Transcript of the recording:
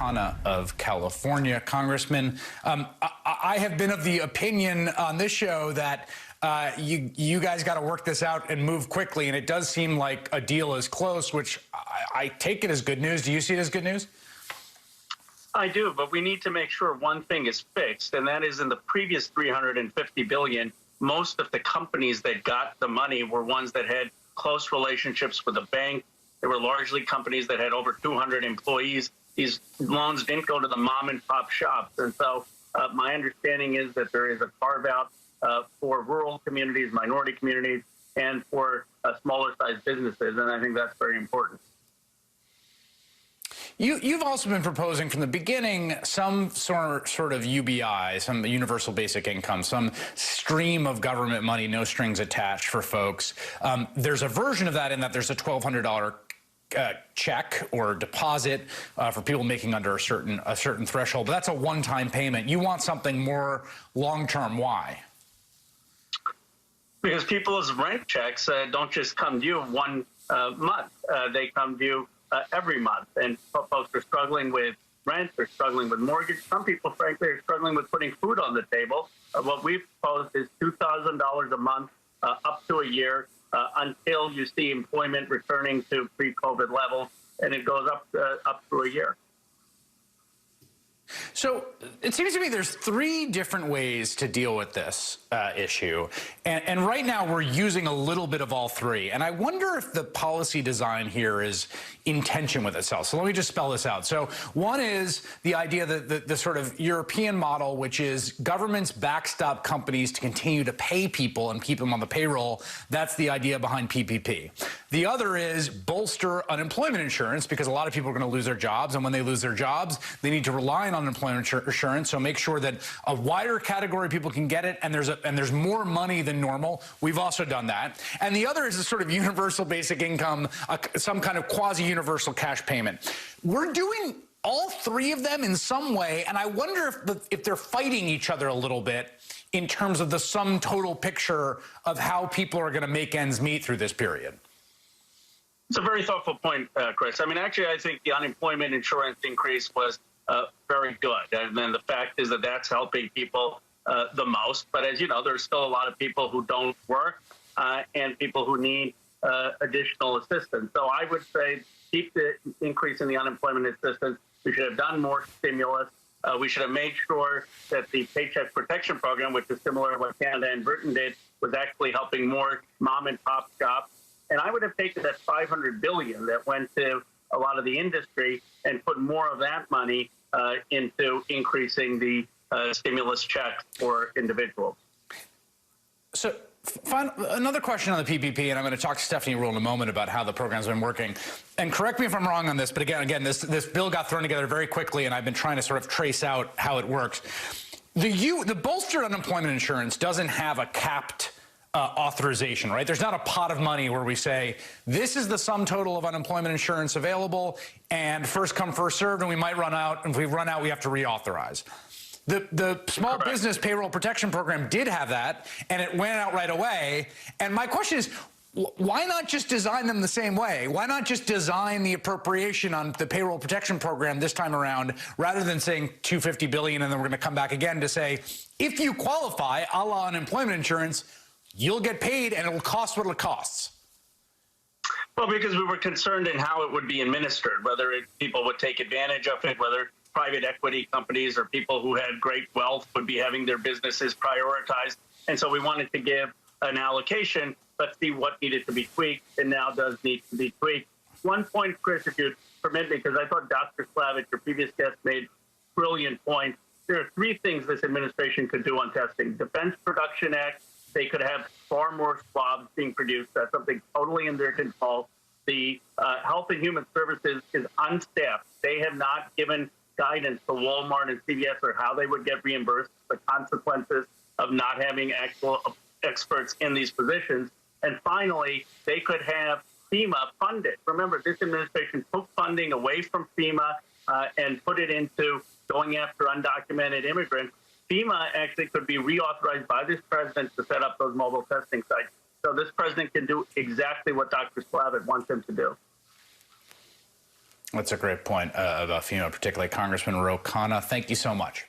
Khanna of California. Congressman, I have been of the opinion on this show that you guys got to work this out and move quickly, and it does seem like a deal is close, which I take it as good news. Do you see it as good news? I do, but we need to make sure one thing is fixed, and that is in the previous $350 billion, most of the companies that got the money were ones that had close relationships with the bank. They were largely companies that had over 200 employees. These loans didn't go to the mom and pop shops. And so my understanding is that there is a carve out for rural communities, minority communities, and for smaller sized businesses. And I think that's very important. You've also been proposing from the beginning some sort of UBI, some universal basic income, some stream of government money, no strings attached for folks. There's a version of that in that there's a $1,200 check or deposit for people making under a certain threshold, but that's a one-time payment. You want something more long-term. Why? Because people's rent checks don't just come due one month. They come due every month, and folks are struggling with rent, they're struggling with mortgage. Some people, frankly, are struggling with putting food on the table. What we've proposed is $2,000 a month up to a year until you see employment returning to pre-COVID levels, and it goes up through a year. So it seems to me there's three different ways to deal with this issue. And right now we're using a little bit of all three. And I wonder if the policy design here is in tension with itself. So let me just spell this out. So one is the idea that the sort of European model, which is governments backstop companies to continue to pay people and keep them on the payroll. That's the idea behind PPP. The other is bolster unemployment insurance, because a lot of people are going to lose their jobs. And when they lose their jobs, they need to rely on unemployment insurance. So make sure that a wider category of people can get it, and there's more money than normal. We've also done that. And the other is a sort of universal basic income, some kind of quasi-universal cash payment. We're doing all three of them in some way, and I wonder if they're fighting each other a little bit in terms of the sum total picture of how people are going to make ends meet through this period. It's a very thoughtful point, Chris. I mean, actually, I think the unemployment insurance increase was very good. And then the fact is that that's helping people the most. But as you know, there's still a lot of people who don't work and people who need additional assistance. So I would say keep the increase in the unemployment assistance. We should have done more stimulus. We should have made sure that the Paycheck Protection Program, which is similar to what Canada and Britain did, was actually helping more mom and pop shops. And I would have taken that $500 billion that went to a lot of the industry and put more of that money into increasing the stimulus checks for individuals. So another question on the PPP, and I'm going to talk to Stephanie Rule in a moment about how the program's been working. And correct me if I'm wrong on this, but again, this bill got thrown together very quickly, and I've been trying to sort of trace out how it works. The bolstered unemployment insurance doesn't have a capped authorization, right? There's not a pot of money where we say, this is the sum total of unemployment insurance available, and first come, first served, and we might run out. And if we run out, we have to reauthorize. The small business payroll protection program did have that, and it went out right away. And my question is, why not just design them the same way? Why not just design the appropriation on the payroll protection program this time around, rather than saying $250 billion, and then we're going to come back again to say, if you qualify, a la unemployment insurance, you'll get paid, and it'll cost what it costs? Well, because we were concerned in how it would be administered, whether people would take advantage of it, whether private equity companies or people who had great wealth would be having their businesses prioritized. And so we wanted to give an allocation, but see what needed to be tweaked, and now does need to be tweaked. One point, Chris, if you'd permit me, because I thought Dr. Slavitt, your previous guest, made brilliant points. There are three things this administration could do on testing. Defense Production Act, they could have far more swabs being produced. That's something totally in their control. The Health and Human Services is unstaffed. They have not given guidance to Walmart and CVS or how they would get reimbursed, the consequences of not having actual experts in these positions. And finally, they could have FEMA funded. Remember, this administration took funding away from FEMA and put it into going after undocumented immigrants. FEMA actually could be reauthorized by this president to set up those mobile testing sites. So this president can do exactly what Dr. Slavitt wants him to do. That's a great point about FEMA, particularly Congressman Khanna. Thank you so much.